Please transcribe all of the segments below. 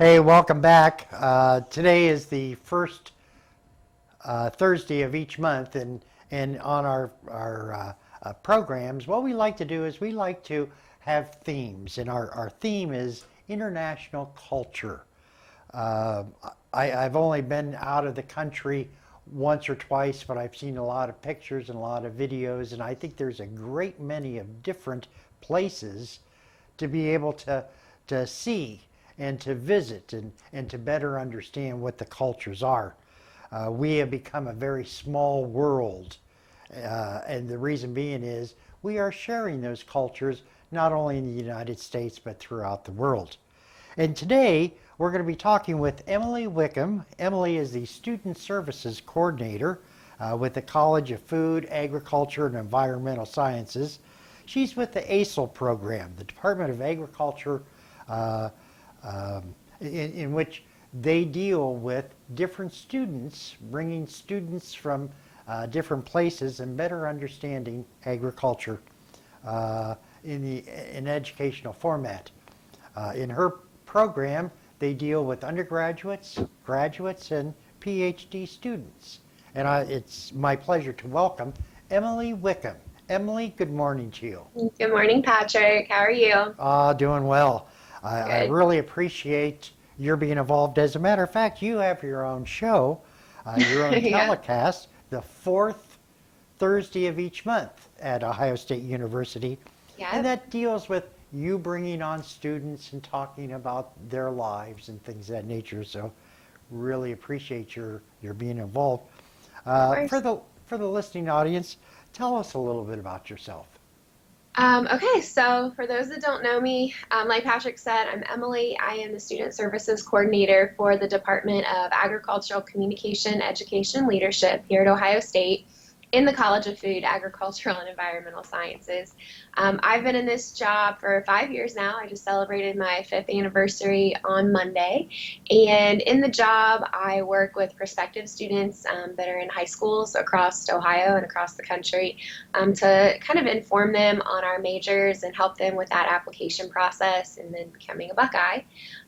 Hey, welcome back. Today is the first Thursday of each month, and on our programs, what we like to do is we like to have themes, and our theme is international culture. Uh, I've only been out of the country once or twice, but I've seen a lot of pictures and a lot of videos, and I think there's a great many of different places to be able to see and to visit and to better understand what the cultures are. We have become a very small world, and the reason being is we are sharing those cultures not only in the United States but throughout the world. And today we're going to be talking with Emily Wickham. Emily is the Student Services Coordinator with the College of Food, Agriculture, and Environmental Sciences. She's with the ASEL program, the Department of Agriculture, uh, in which they deal with different students, bringing students from different places and better understanding agriculture in educational format. In her program, they deal with undergraduates, graduates, and PhD students. And it's my pleasure to welcome Emily Wickham. Emily, good morning to you. Good morning, Patrick. How are you? Doing well. I Good. really appreciate your being involved. As a matter of fact, you have your own show, your own Yeah. telecast, the fourth Thursday of each month at Ohio State University. And Yep. that deals with you bringing on students and talking about their lives and things of that nature. So really appreciate your being involved. Of Uh, for course. the for the listening audience, tell us a little bit about yourself. Okay, so for those that don't know me, like Patrick said, I'm Emily. I am the Student Services Coordinator for the Department of Agricultural Communication, Education, Leadership here at Ohio State in the College of Food, Agricultural, and Environmental Sciences. I've been in this job for 5 years now. I just celebrated my fifth anniversary on Monday. And in the job, I work with prospective students that are in high schools across Ohio and across the country to kind of inform them on our majors and help them with that application process and then becoming a Buckeye.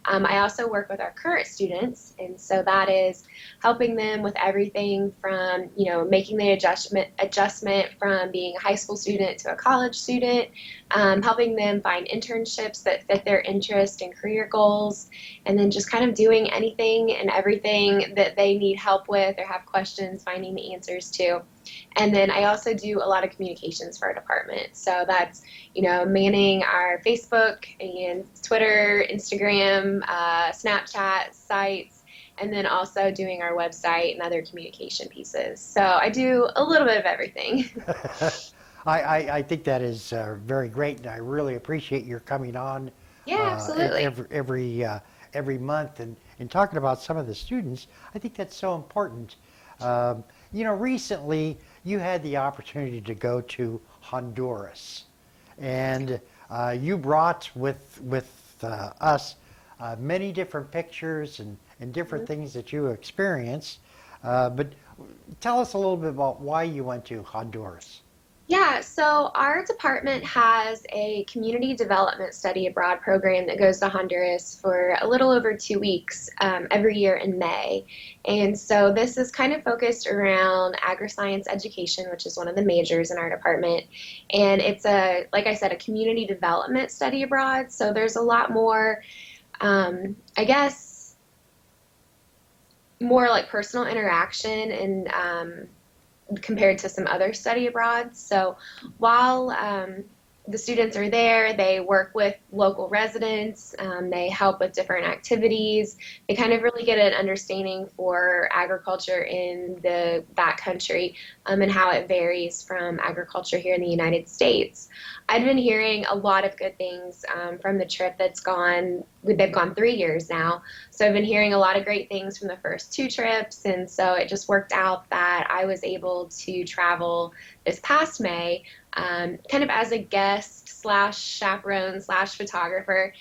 I also work with our current students, and so that is helping them with everything from, making the adjustment from being a high school student to a college student, helping them find internships that fit their interest and career goals, and then just kind of doing anything and everything that they need help with or have questions, finding the answers to. And then I also do a lot of communications for our department. So that's, manning our Facebook and Twitter, Instagram, Snapchat sites, and then also doing our website and other communication pieces. So I do a little bit of everything. I think that is very great, and I really appreciate your coming on Yeah, absolutely. every month and talking about some of the students. I think that's so important. Recently you had the opportunity to go to Honduras, and you brought with us many different pictures and different things that you experienced. But tell us a little bit about why you went to Honduras. Yeah, so our department has a community development study abroad program that goes to Honduras for a little over 2 weeks every year in May. And so this is kind of focused around agri-science education, which is one of the majors in our department. And it's like I said, a community development study abroad. So there's a lot more, I guess, more like personal interaction and compared to some other study abroad. So while the students are there, they work with local residents, they help with different activities, they kind of really get an understanding for agriculture in that country and how it varies from agriculture here in the United States. I've been hearing a lot of good things from the trip they've gone 3 years now. So I've been hearing a lot of great things from the first two trips. And so it just worked out that I was able to travel this past May kind of as a guest slash chaperone slash photographer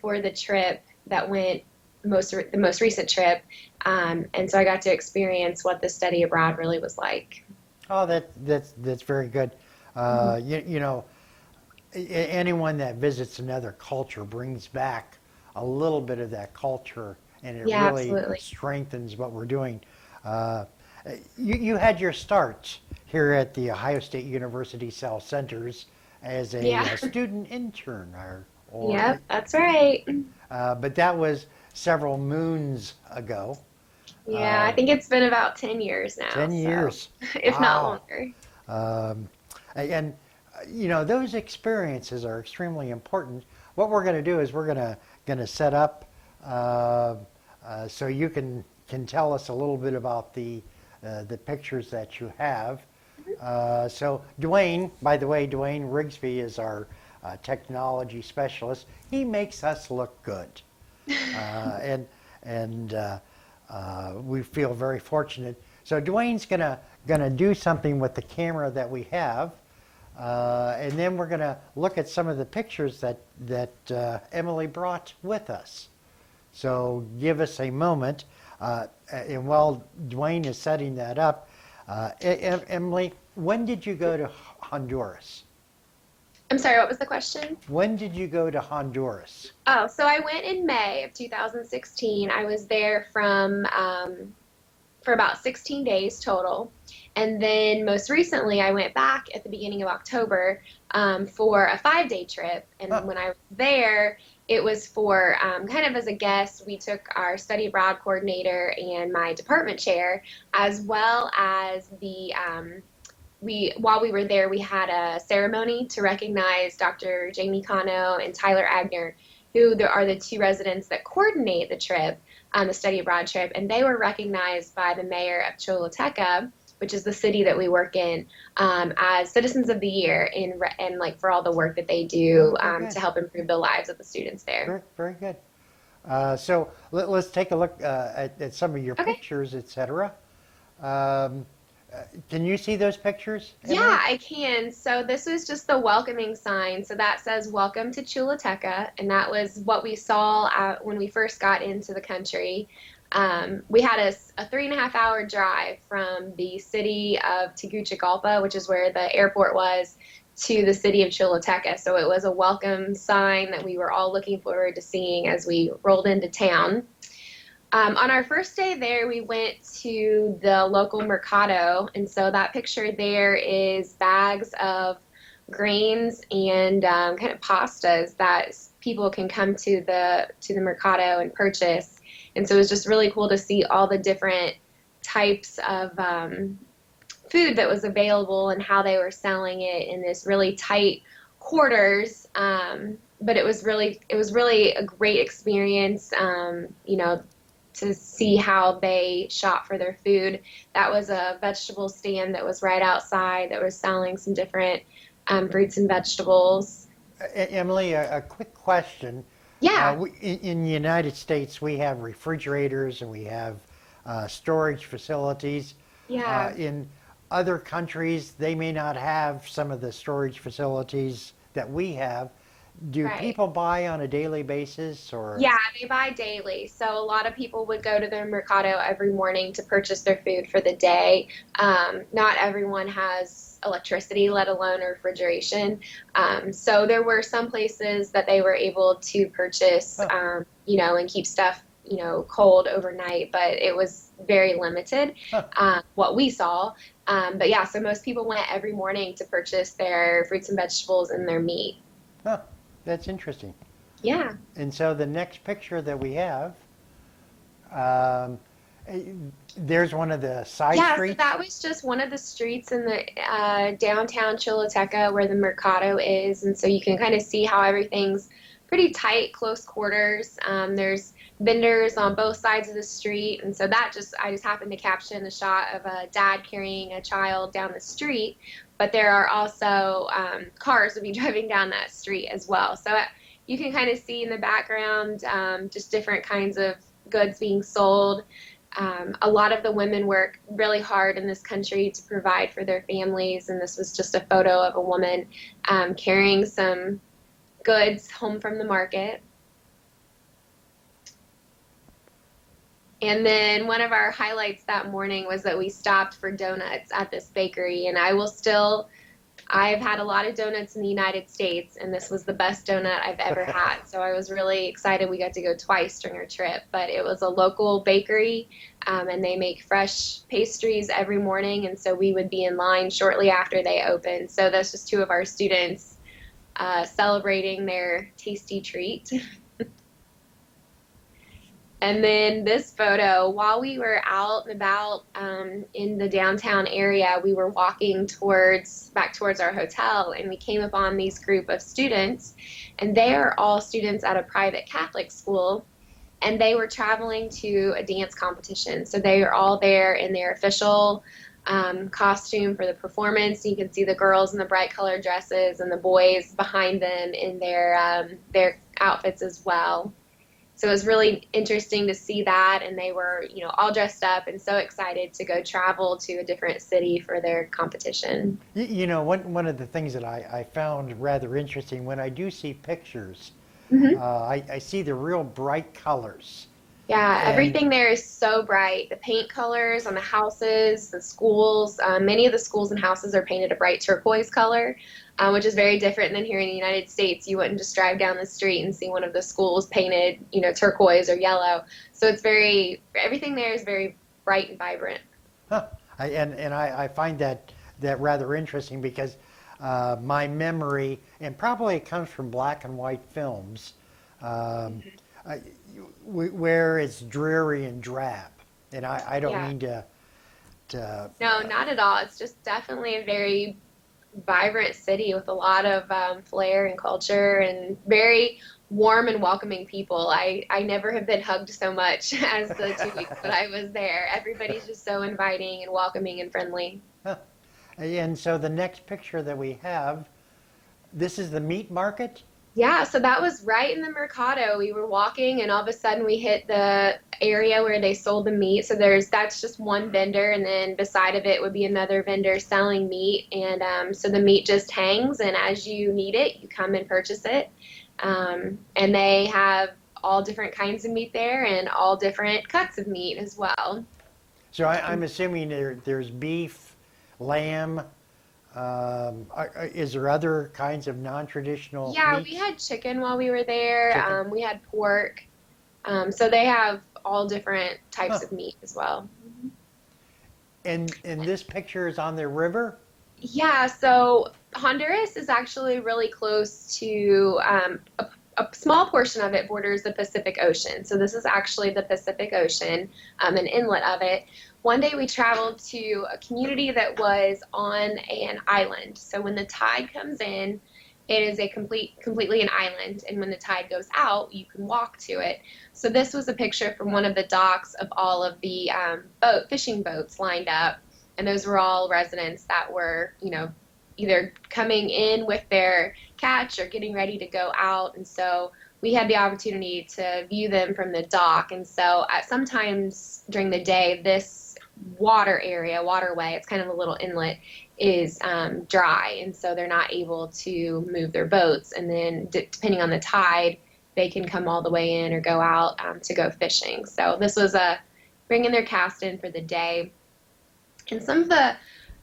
for the trip that went the most recent trip. And so I got to experience what the study abroad really was like. Oh, that's very good. Mhm. Anyone that visits another culture brings back a little bit of that culture, and it Yeah, really absolutely. strengthens what we're doing. Uh, you had your start here at the Ohio State University Cell Centers as a, Yeah. student intern, Yep, that's right. but that was several moons ago. Yeah, I Uh, think it's been about 10 years now, 10 so years. if not Wow. longer. Um, and those experiences are extremely important. What we're going to do is we're going to set up so you can tell us a little bit about the pictures that you have. So Dwayne, by the way, Dwayne Rigsby is our technology specialist. He makes us look good, and we feel very fortunate. So Dwayne's gonna do something with the camera that we have, and then we're gonna look at some of the pictures that Emily brought with us. So give us a moment, and while Dwayne is setting that up, Emily, when did you go to Honduras? I'm sorry, what was the question? When did you go to Honduras? Oh, so I went in May of 2016. I was there for about 16 days total. And then most recently, I went back at the beginning of October for a 5-day trip. And Huh. when I was there, it was for kind of as a guest. We took our study abroad coordinator and my department chair, as well as while we were there, we had a ceremony to recognize Dr. Jamie Cano and Tyler Agner, who there are the two residents that coordinate the trip, the study abroad trip, and they were recognized by the mayor of Choluteca, which is the city that we work in, as Citizens of the Year, and like for all the work that they Oh, do very good. to help improve the lives of the students there. Very, very good. So us take a look at some of your Okay. pictures, etc. Um, can you see those pictures, Yeah, Emily? I can. So this was just the welcoming sign. So that says "Welcome to Choluteca," and that was what we saw when we first got into the country. We had a 3.5 hour drive from the city of Tegucigalpa, which is where the airport was, to the city of Choluteca. So it was a welcome sign that we were all looking forward to seeing as we rolled into town. On our first day there, we went to the local mercado, and so that picture there is bags of grains and kind of pastas that people can come to the mercado and purchase. And so it was just really cool to see all the different types of food that was available and how they were selling it in this really tight quarters. But it was really a great experience. To see how they shop for their food. That was a vegetable stand that was right outside that was selling some different fruits and vegetables. Emily, a quick question. Yeah, In the United States, we have refrigerators and we have storage facilities. yeah, In other countries, they may not have some of the storage facilities that we have. Do right. people buy on a daily basis or? Yeah, they buy daily. So a lot of people would go to the mercado every morning to purchase their food for the day. Not everyone has electricity, let alone refrigeration. So there were some places that they were able to purchase, Huh, and keep stuff, cold overnight, but it was very limited, huh, what we saw. But yeah, so most people went every morning to purchase their fruits and vegetables and their meat. huh. That's interesting. Yeah. And so the next picture that we have, um, eh, there's one of the side Yeah, so streets. that was just one of the streets in the downtown Choluteca where the Mercado is, and so you can kind of see how everything's pretty tight, close quarters. There's vendors on both sides of the street, and so I just happened to caption a shot of a dad carrying a child down the street, but there are also cars that be driving down that street as well. So you can kind of see in the background just different kinds of goods being sold. A lot of the women work really hard in this country to provide for their families, and this was just a photo of a woman carrying some goods home from the market. And then one of our highlights that morning was that we stopped for donuts at this bakery, and I will still I've had a lot of donuts in the United States, and this was the best donut I've ever had. So I was really excited. We got to go twice during our trip, but it was a local bakery, and they make fresh pastries every morning. And so we would be in line shortly after they opened. So that's just two of our students celebrating their tasty treat. And then this photo, while we were out and about in the downtown area, we were walking back towards our hotel, and we came upon these group of students, and they are all students at a private Catholic school, and they were traveling to a dance competition. So they are all there in their official costume for the performance. You can see the girls in the bright colored dresses and the boys behind them in their outfits as well. So it was really interesting to see that, and they were, all dressed up and so excited to go travel to a different city for their competition. One of the things that I found rather interesting when I do see pictures, Hmm. I see the real bright colors. Yeah, And everything there is so bright. The paint colors on the houses, the schools, many of the schools and houses are painted a bright turquoise color, which is very different than here in the United States. You wouldn't just drive down the street and see one of the schools painted, turquoise or yellow. So everything there is very bright and vibrant. huh, I find that rather interesting because my memory, and probably it comes from black and white films, um, I, where it's dreary and drab. And I don't Yeah. mean to No, not at all. It's just definitely a very vibrant city with a lot of flair and culture and very warm and welcoming people. I never have been hugged so much as the 2 weeks that I was there. Everybody's just so inviting and welcoming and friendly. and so the next picture that we have, this is the meat market. Yeah, so that was right in the Mercado. We were walking, and all of a sudden we hit the area where they sold the meat. So that's just one vendor, and then beside of it would be another vendor selling meat. And so the meat just hangs, and as you need it, you come and purchase it. And they have all different kinds of meat there, and all different cuts of meat as well. So I'm assuming there's beef, lamb. Is there other kinds of non-traditional Yeah, we meats? had chicken while we were there. Chicken. We had pork. So they have all different Huh. types of meat as well. And this picture is on the river? Yeah, so Honduras is actually really close to a small portion of it borders the Pacific Ocean. So this is actually the Pacific Ocean, an inlet of it. One day we traveled to a community that was on an island. So when the tide comes in, it is completely an island, and when the tide goes out, you can walk to it. So this was a picture from one of the docks of all of the fishing boats lined up, and those were all residents that were, either coming in with their catch or getting ready to go out. And so we had the opportunity to view them from the dock. And so sometimes during the day, this waterway, it's kind of a little inlet, is dry. And so they're not able to move their boats. And then depending on the tide, they can come all the way in or go out to go fishing. So this was bringing their cast in for the day. And some of the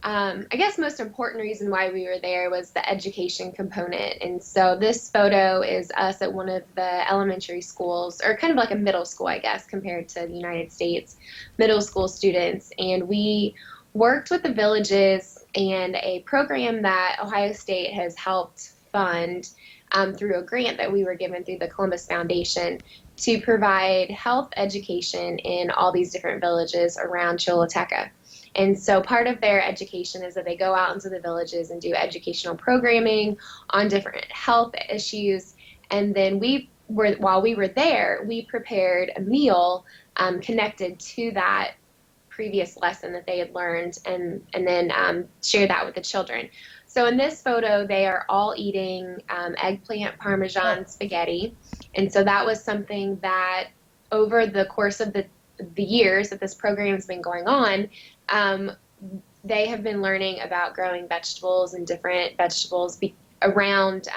I guess most important reason why we were there was the education component. And so this photo is us at one of the elementary schools, or kind of like a middle school, I guess, compared to the United States, middle school students. And we worked with the villages and a program that Ohio State has helped fund through a grant that we were given through the Columbus Foundation to provide health education in all these different villages around Choluteca. And so part of their education is that they go out into the villages and do educational programming on different health issues. And then while we were there, we prepared a meal connected to that previous lesson that they had learned, and then shared that with the children. So in this photo, they are all eating eggplant parmesan spaghetti. And so that was something that over the course of the years that this program has been going on, they have been learning about growing vegetables and different vegetables around,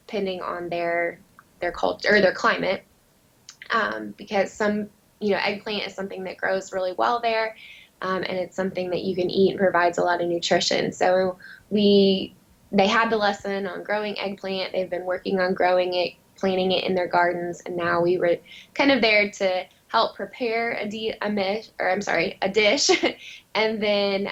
depending on their culture or their climate, because some, eggplant is something that grows really well there, and it's something that you can eat and provides a lot of nutrition. So we they had the lesson on growing eggplant. They've been working on growing it, planting it in their gardens, and now we were kind of there to help prepare a dish, and then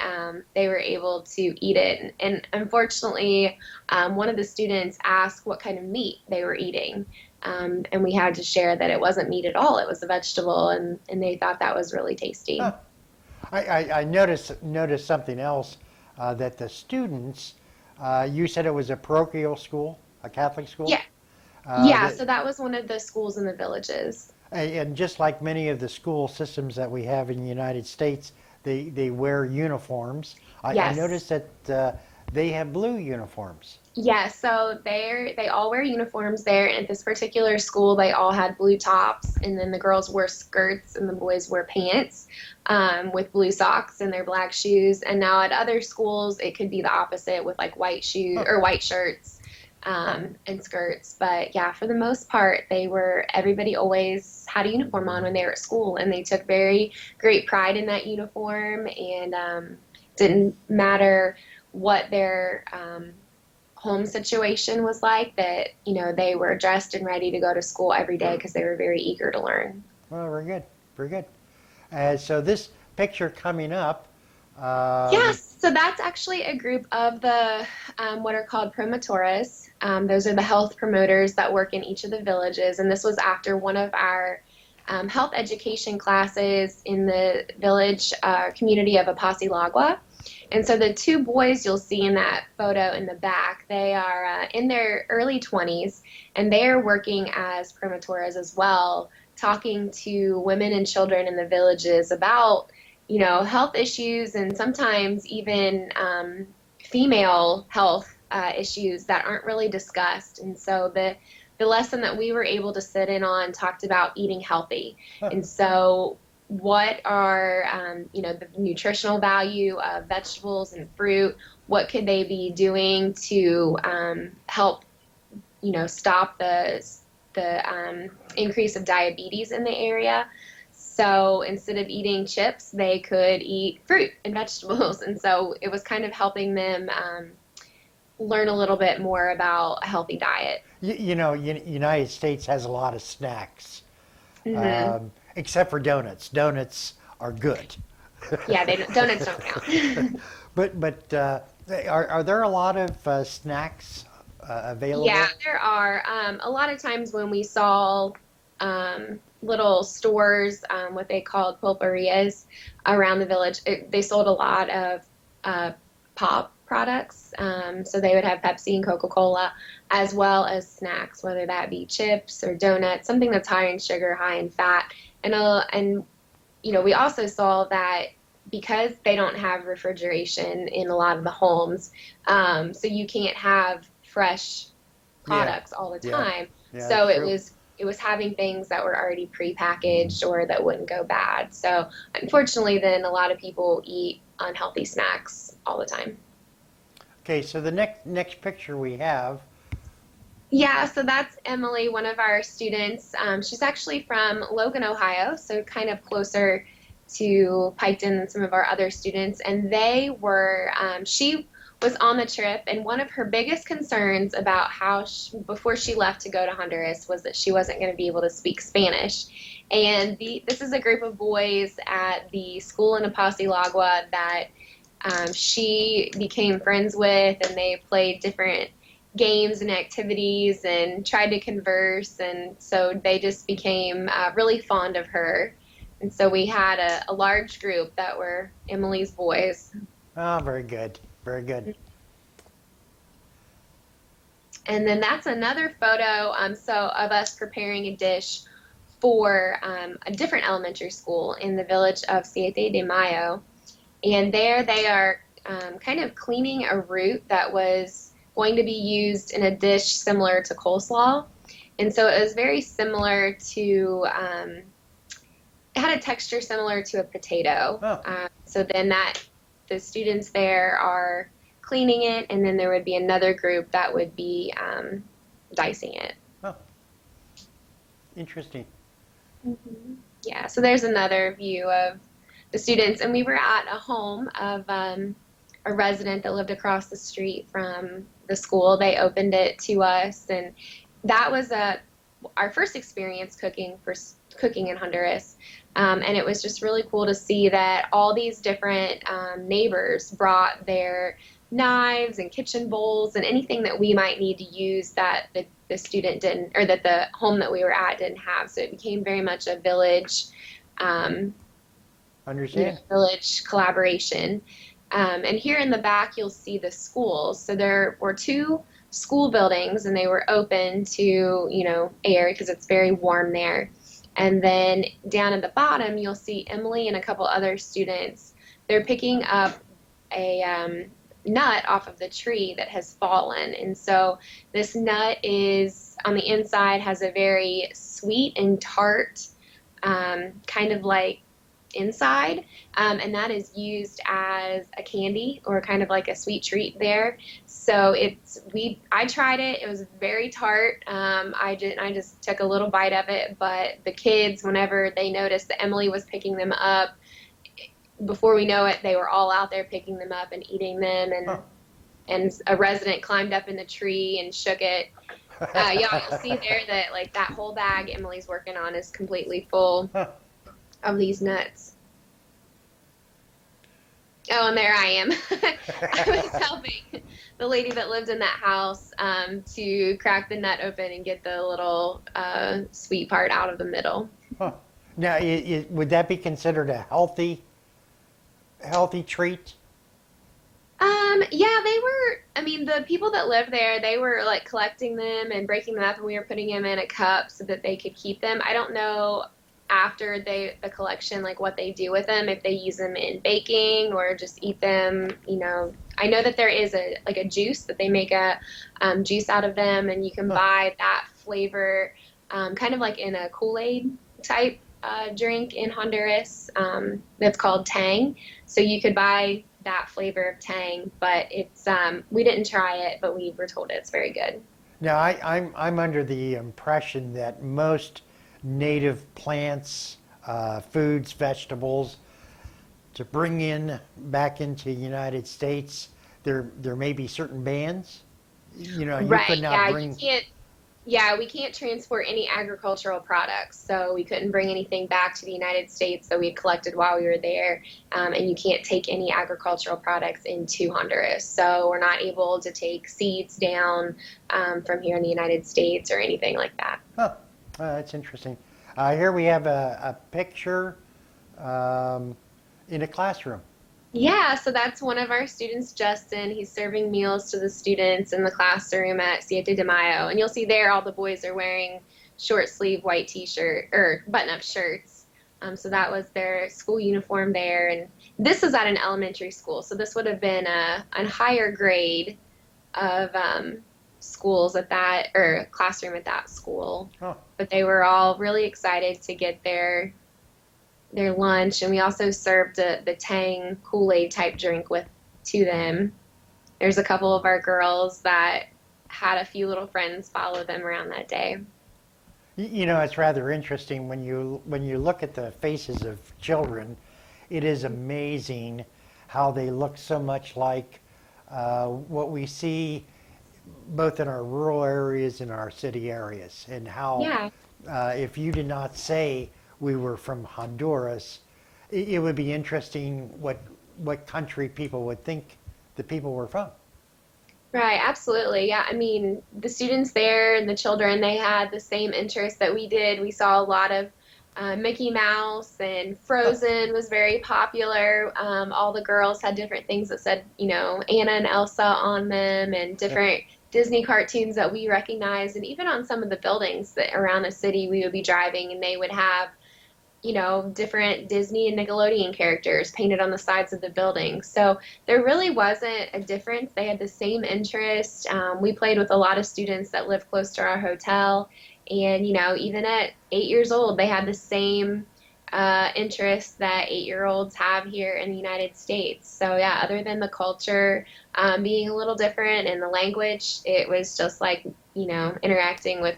they were able to eat it. And unfortunately, one of the students asked what kind of meat they were eating, and we had to share that it wasn't meat at all; it was a vegetable, and they thought that was really tasty. Huh. I noticed something else that the students, you said it was a parochial school, a Catholic school? Yeah, Uh, yeah. that, So that was one of the schools in the villages. and just like many of the school systems that we have in the United States, they wear uniforms. I Yes. noticed that they have blue uniforms. Yeah, so they all wear uniforms there, and at this particular school, they all had blue tops, and then the girls wore skirts and the boys wore pants with blue socks and their black shoes. And now at other schools, it could be the opposite with like white shoes Huh. or white shirts and skirts. But yeah, for the most part, everybody always had a uniform on when they were at school, and they took very great pride in that uniform, and didn't matter what their home situation was like, that they were dressed and ready to go to school every day because they were very eager to learn. Well, very good, very good. So this picture coming up, Yes, so that's actually a group of the what are called promotores. Those are the health promoters that work in each of the villages, and this was after one of our health education classes in the village community of Apasilagua. And so the two boys you'll see in that photo in the back, they are in their early 20s, and they are working as promotores as well, talking to women and children in the villages about, health issues, and sometimes even female health issues that aren't really discussed. And so the lesson that we were able to sit in on talked about eating healthy. huh, And so what are the nutritional value of vegetables and fruit? What could they be doing to help stop the increase of diabetes in the area? So instead of eating chips, they could eat fruit and vegetables. And so it was kind of helping them learn a little bit more about a healthy diet. United States has a lot of snacks, Hmm. except for donuts. Donuts are good. Yeah, donuts don't count. But are there a lot of snacks Yeah, available? there are. A lot of times when we saw little stores, what they called pulperias around the village, they sold a lot of pop products. So they would have Pepsi and Coca-Cola, as well as snacks, whether that be chips or donuts, something that's high in sugar, high in fat. And we also saw that because they don't have refrigeration in a lot of the homes, so you can't have fresh Yeah, products all the yeah, time. yeah, So that's it true. was it was having things that were already prepackaged or that wouldn't go bad. So unfortunately, then a lot of people eat unhealthy snacks all the time. Okay, so the next picture we have, Yeah, so that's Emily, one of our students. She's actually from Logan, Ohio, so kind of closer to Piketon than some of our other students. And she was on the trip, and one of her biggest concerns about before she left to go to Honduras was that she wasn't going to be able to speak Spanish. And this is a group of boys at the school in Apasilagua that she became friends with, and they played different games and activities and tried to converse. And so they just became really fond of her. And so we had a large group that were Emily's boys. oh, very good, very good. And then that's another photo of us preparing a dish for a different elementary school in the village of Siete de Mayo. And there they are kind of cleaning a root that was going to be used in a dish similar to coleslaw. And so it was very similar to, it had a texture similar to a potato. Oh, So then the students there are cleaning it, and then there would be another group that would be dicing it. oh, interesting. Mhm. Yeah, so there's another view of the students, and we were at a home of a resident that lived across the street from the school. They opened it to us, and that was our first experience cooking in Honduras. And it was just really cool to see that all these different neighbors brought their knives and kitchen bowls and anything that we might need to use that the student didn't, or that the home that we were at didn't have. So it became very much a village, Understand? village collaboration. And here in the back, you'll see the schools. So there were two school buildings, and they were open to, air because it's very warm there. And then down at the bottom, you'll see Emily and a couple other students. They're picking up a nut off of the tree that has fallen. And so this nut is on the inside, has a very sweet and tart kind of like inside, and that is used as a candy or kind of like a sweet treat there. So I tried it. It was very tart. I just took a little bite of it, but the kids, whenever they noticed that Emily was picking them up, before we know it, they were all out there picking them up and eating them, and a resident climbed up in the tree and shook it. You'll see there that like that whole bag Emily's working on is completely full of these nuts. Oh, and there I am. I was helping the lady that lived in that house to crack the nut open and get the little sweet part out of the middle. Now, would that be considered a healthy treat? Yeah, they were, the people that lived there, they were like collecting them and breaking them up, and we were putting them in a cup so that they could keep them. I don't know after the collection, like what they do with them, if they use them in baking or just eat them. I know that there is a juice that they make a juice out of them, and you can buy that flavor kind of like in a Kool-Aid type drink in Honduras that's called Tang. So you could buy that flavor of Tang, but it's we didn't try it, but we were told it's very good. Now, I'm under the impression that most native plants, foods, vegetables, to bring in back into the United States, there may be certain bans. You Right, could not yeah, bring. we can't transport any agricultural products, so we couldn't bring anything back to the United States that we had collected while we were there, and you can't take any agricultural products into Honduras. So we're not able to take seeds down from here in the United States or anything like that. Huh. That's interesting. Here we have a picture in a classroom. Yeah, so that's one of our students, Justin. He's serving meals to the students in the classroom at Siete de Mayo. And you'll see there all the boys are wearing short sleeve white t-shirt or button-up shirts. So that was their school uniform there. And this was at an elementary school, so this would have been a higher grade of schools at that, or classroom at that school. Oh. But they were all really excited to get their lunch, and we also served the Tang Kool-Aid type drink to them. There's a couple of our girls that had a few little friends follow them around that day. It's rather interesting when you look at the faces of children. It is amazing how they look so much like what we see both in our rural areas and our city areas, and how if you did not say we were from Honduras, it would be interesting what country people would think the people were from. Right, absolutely. Yeah, the students there and the children, they had the same interests that we did. We saw a lot of Mickey Mouse, and Frozen was very popular. All the girls had different things that said, Anna and Elsa on them, and different Disney cartoons that we recognized. And even on some of the buildings that around the city, we would be driving, and they would have different Disney and Nickelodeon characters painted on the sides of the building. So there really wasn't a difference. They had the same interest. We played with a lot of students that lived close to our hotel. And, even at 8 years old, they had the same interests that 8-year-olds have here in the United States. So, yeah, other than the culture being a little different and the language, it was just like, interacting with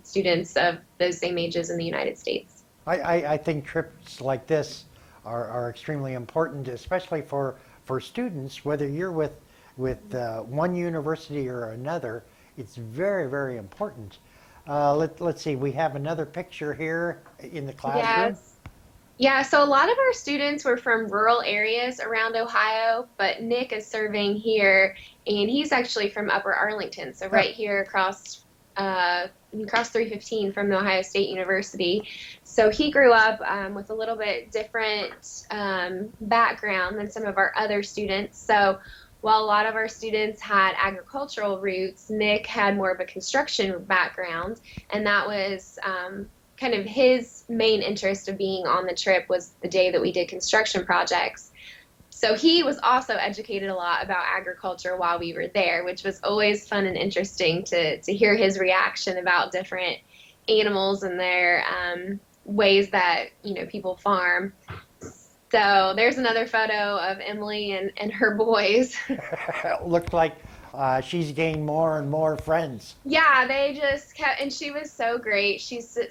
students of those same ages in the United States. I think trips like this are extremely important, especially for for students, whether you're with one university or another, it's very, very important. Let's see, we have another picture here in the classroom. Yes. Yeah, so a lot of our students were from rural areas around Ohio, but Nick is serving here, and he's actually from Upper Arlington, so Huh. right here across 315 from the Ohio State University. So he grew up with a little bit different background than some of our other students. So while a lot of our students had agricultural roots, Nick had more of a construction background, and that was kind of his main interest of being on the trip was the day that we did construction projects. So he was also educated a lot about agriculture while we were there, which was always fun and interesting to hear his reaction about different animals and their ways that people farm. So there's another photo of Emily and her boys. Looked like she's gained more and more friends. Yeah, they just kept, and she was so great.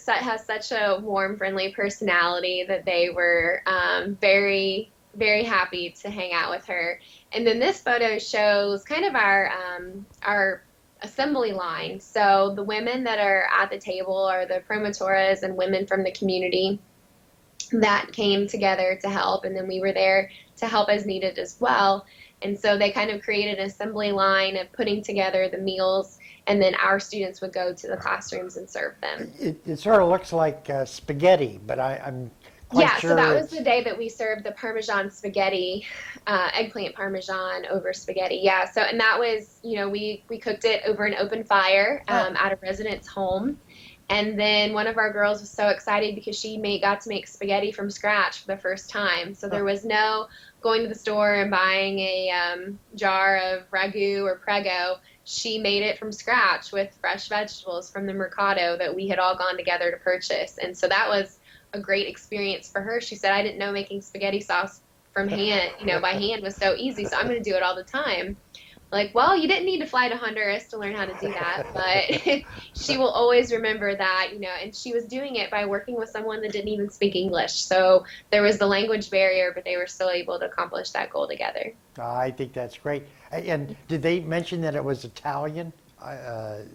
Has such a warm, friendly personality that they were very, very happy to hang out with her. And then this photo shows kind of our assembly line. So the women that are at the table are the promotoras and women from the community that came together to help, and then we were there to help as needed as well. And so they kind of created an assembly line of putting together the meals, and then our students would go to the classrooms and serve them. It sort of looks like spaghetti, but I'm quite Yeah, so sure that was it's. the day that we served the Parmesan spaghetti, eggplant Parmesan over spaghetti. Yeah, so and that was, we cooked it over an open fire Oh, at a resident's home. And then one of our girls was so excited because got to make spaghetti from scratch for the first time. So there oh, was no going to the store and buying a jar of ragu or prego. She made it from scratch with fresh vegetables from the mercado that we had all gone together to purchase. And so that was a great experience for her. She said, I didn't know making spaghetti sauce from hand, by hand was so easy. So I'm going to do it all the time. Like, well, you didn't need to fly to Honduras to learn how to do that, but she will always remember that, and she was doing it by working with someone that didn't even speak English. So there was the language barrier, but they were still able to accomplish that goal together. I think that's great. And did they mention that it was Italian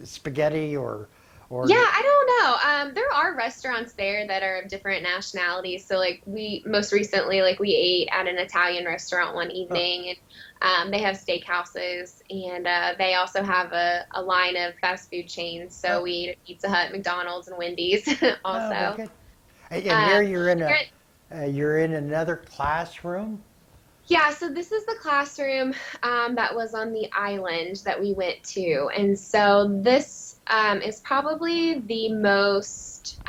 spaghetti or? Yeah, I don't know. There are restaurants there that are of different nationalities. So, like, we most recently, like, we ate at an Italian restaurant one Huh. evening, and they have steakhouses, and they also have a line of fast food chains. So Oh, we ate at Pizza Hut, McDonald's, and Wendy's oh, very also. good. And here Um, here- you're in another classroom. yeah, so this is the classroom that was on the island that we went to, and so this is probably the most.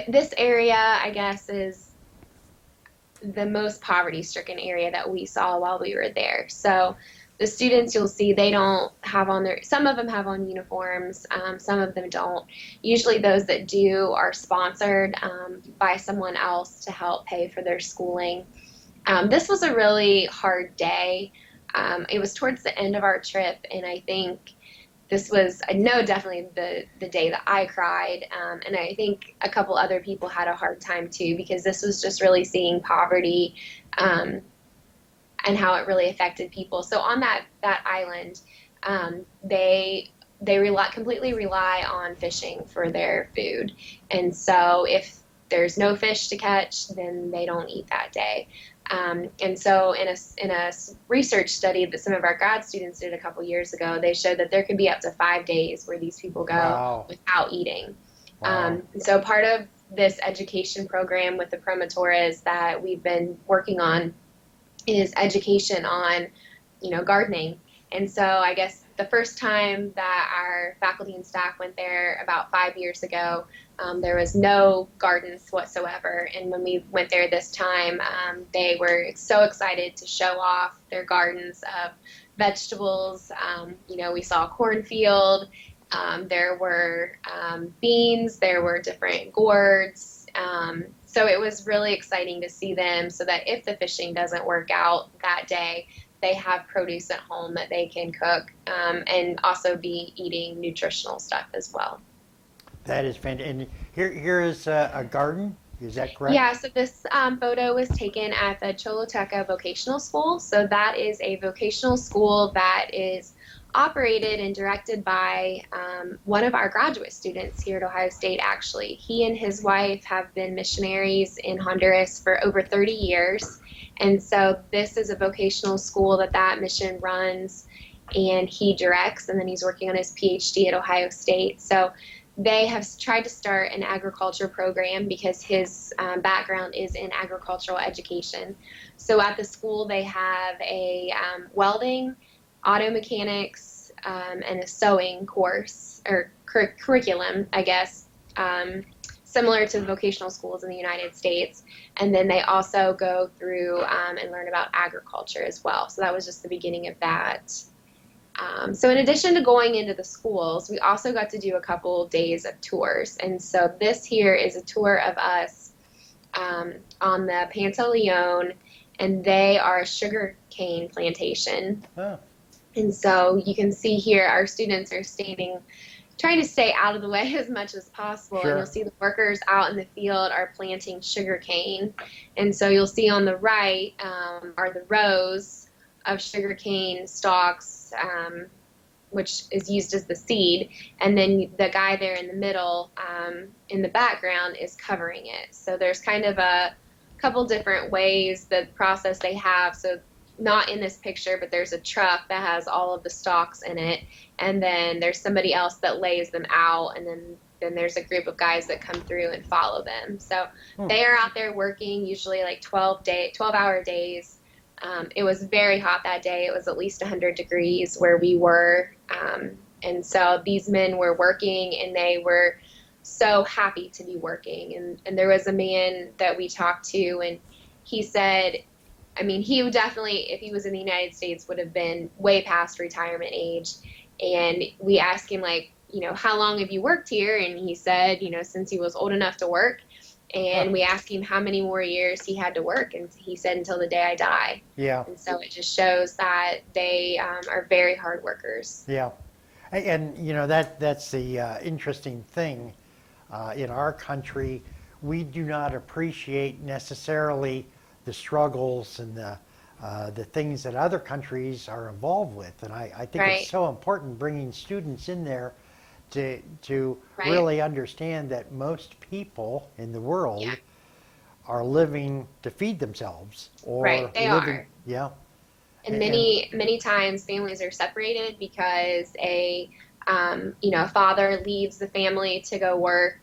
This area, I guess, is the most poverty-stricken area that we saw while we were there. So the students, you'll see, they don't have on some of them have on uniforms, some of them don't. Usually those that do are sponsored by someone else to help pay for their schooling. This was a really hard day. It was towards the end of our trip, and I think this was, I know definitely the day that I cried, and I think a couple other people had a hard time too, because this was just really seeing poverty and how it really affected people. So on that island, they completely rely on fishing for their food, and so if there's no fish to catch, then they don't eat that day. And so in a research study that some of our grad students did a couple years ago, they showed that there could be up to 5 days where these people go Wow, without eating. wow. So part of this education program with the Promotoras that we've been working on is education on, gardening. And so I guess the first time that our faculty and staff went there about 5 years ago, there was no gardens whatsoever. And when we went there this time, they were so excited to show off their gardens of vegetables. We saw a cornfield. There were beans. There were different gourds. So it was really exciting to see them so that if the fishing doesn't work out that day, they have produce at home that they can cook and also be eating nutritional stuff as well. That is fantastic. And here is a garden. Is that correct? Yeah, so this photo was taken at the Choluteca Vocational School. So that is a vocational school that is operated and directed by one of our graduate students here at Ohio State, actually. He and his wife have been missionaries in Honduras for over 30 years. And so this is a vocational school that mission runs and he directs, and then he's working on his PhD at Ohio State. So they have tried to start an agriculture program because his background is in agricultural education. So at the school, they have a welding, auto mechanics, and a sewing course or curriculum, I guess, similar to vocational schools in the United States. And then they also go through and learn about agriculture as well. So that was just the beginning of that. So in addition to going into the schools, we also got to do a couple days of tours. And so this here is a tour of us on the Pantaleon, and they are a sugar cane plantation. Oh. And so you can see here our students are trying to stay out of the way as much as possible. Sure. And you'll see the workers out in the field are planting sugar cane. And so you'll see on the right are the rows of sugarcane stalks, which is used as the seed, and then the guy there in the middle, in the background, is covering it. So there's kind of a couple different ways, the process they have. So not in this picture, but there's a truck that has all of the stalks in it, and then there's somebody else that lays them out, and then there's a group of guys that come through and follow them. So they are out there working usually like 12-hour days. It was very hot that day. It was at least 100 degrees where we were. And so these men were working, and they were so happy to be working. And there was a man that we talked to, and he said, I mean, he would definitely, if he was in the United States, would have been way past retirement age. And we asked him, like, how long have you worked here? And he said, since he was old enough to work. And we asked him how many more years he had to work, and he said, until the day I die. Yeah. And so it just shows that they are very hard workers. Yeah. And that's the interesting thing. In our country, we do not appreciate necessarily the struggles and the things that other countries are involved with. And I think Right. it's so important bringing students in there to Right. really understand that most people in the world Yeah. are living to feed themselves, or Right, they living, are. yeah. And many times families are separated because a father leaves the family to go work,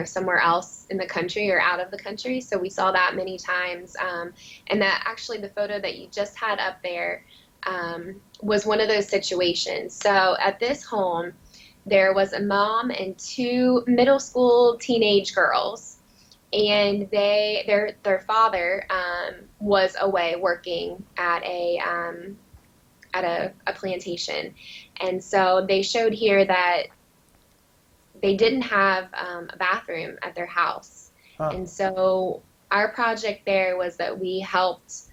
somewhere else in the country or out of the country. So we saw that many times. And that actually the photo that you just had up there was one of those situations. So at this home, there was a mom and two middle school teenage girls, and their father was away working at a plantation. And so they showed here that they didn't have a bathroom at their house. And so our project there was that we helped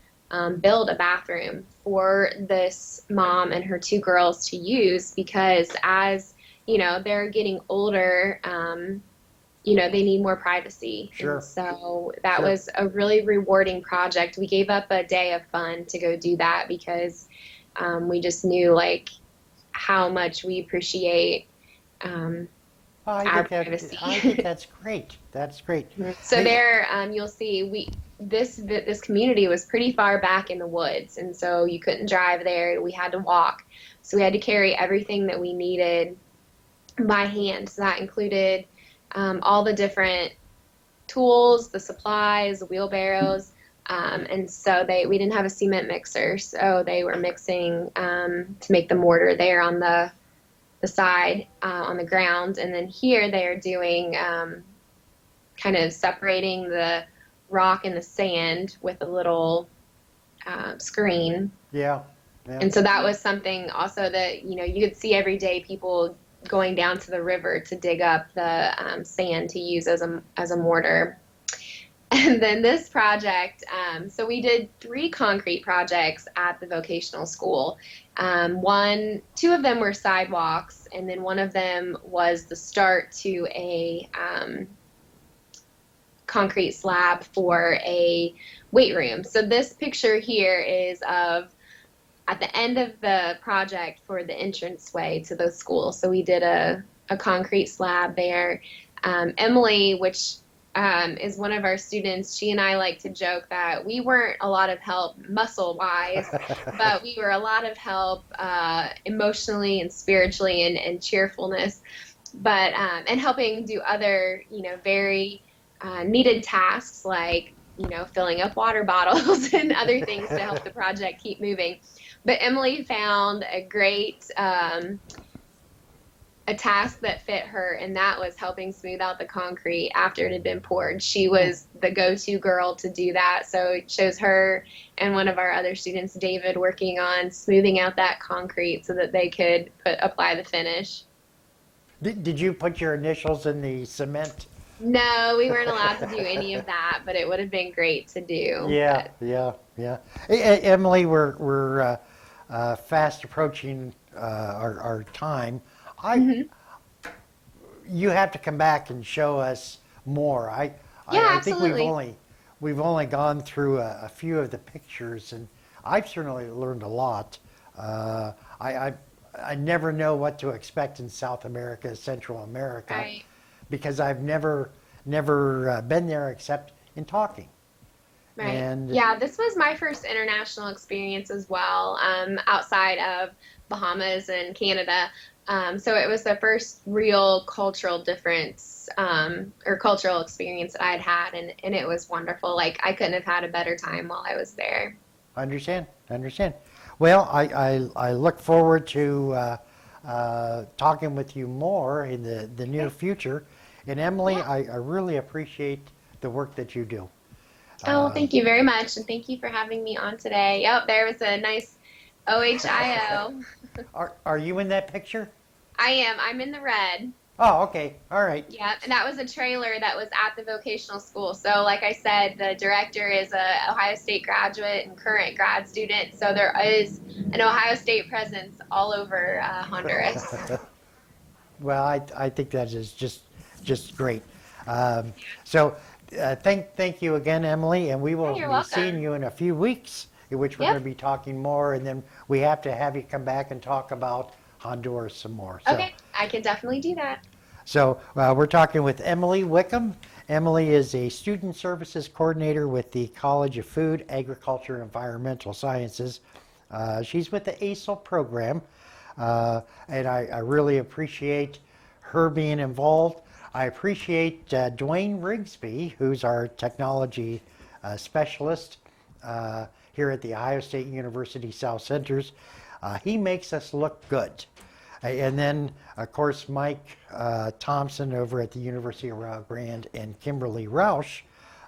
build a bathroom for this mom and her two girls to use, because as they're getting older, they need more privacy. Sure. And so that was a really rewarding project. We gave up a day of fun to go do that because we just knew like how much we appreciate our privacy. I think that's great. That's great. So there, you'll see this community was pretty far back in the woods, and so you couldn't drive there. We had to walk, so we had to carry everything that we needed by hand. So that included all the different tools, the supplies, the wheelbarrows, and so we didn't have a cement mixer, so they were mixing to make the mortar there on the side on the ground, and then here they are doing kind of separating the rock and the sand with a little screen. Yeah. And so that was something also that you could see every day, people going down to the river to dig up the sand to use as a mortar. And then this project, so we did 3 concrete projects at the vocational school. Two of them were sidewalks, and then one of them was the start to concrete slab for a weight room. So this picture here is of at the end of the project for the entranceway to the school. So we did a concrete slab there. Emily, which is one of our students, she and I like to joke that we weren't a lot of help muscle-wise, but we were a lot of help emotionally and spiritually and cheerfulness, but and helping do other, very needed tasks like, filling up water bottles and other things to help the project keep moving. But Emily found a great a task that fit her, and that was helping smooth out the concrete after it had been poured. She was the go-to girl to do that. So it shows her and one of our other students, David, working on smoothing out that concrete so that they could apply the finish. Did you put your initials in the cement? No, we weren't allowed to do any of that, but it would have been great to do. Yeah, yeah. Emily, we're fast approaching our time. You have to come back and show us more. I think absolutely. we've only gone through a few of the pictures, and I've certainly learned a lot. I never know what to expect in South America, Central America, Right. because I've never been there except in talking. Right. And Yeah, this was my first international experience as well, outside of Bahamas and Canada. So it was the first real cultural difference or cultural experience that I had had, and it was wonderful. Like, I couldn't have had a better time while I was there. Understand. Well, I look forward to talking with you more in the near future. And Emily, Yeah. I really appreciate the work that you do. Oh, well, thank you very much, and thank you for having me on today. Yep, there was a nice OHIO. Are you in that picture? I am. I'm in the red. Oh, okay. All right. Yeah, and that was a trailer that was at the vocational school. So, like I said, the director is a Ohio State graduate and current grad student. So there is an Ohio State presence all over Honduras. Well, I think that is just great. So thank you again, Emily, and we will You're be welcome. seeing you in a few weeks, in which we're Yep. going to be talking more, and then we have to have you come back and talk about Honduras some more. So, Okay, I can definitely do that. So we're talking with Emily Wickham. Emily is a student services coordinator with the College of Food, Agriculture, and Environmental Sciences. She's with the ASIL program, and I really appreciate her being involved. I appreciate Dwayne Rigsby, who's our technology specialist here at the Ohio State University South Centers. He makes us look good. And then, of course, Mike Thompson over at the University of Rio Grande, and Kimberly Roush,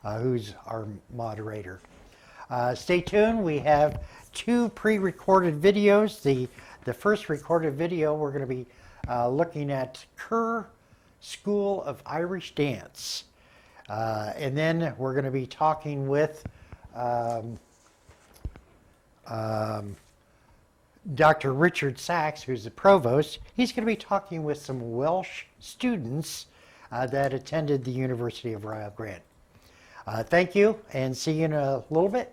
who's our moderator. Stay tuned. We have 2 pre-recorded videos. The first recorded video, we're going to be looking at Kerr School of Irish Dance. And then we're going to be talking with Dr. Richard Sachs, who's the provost. He's going to be talking with some Welsh students that attended the University of Rio Grande. Thank you, and see you in a little bit.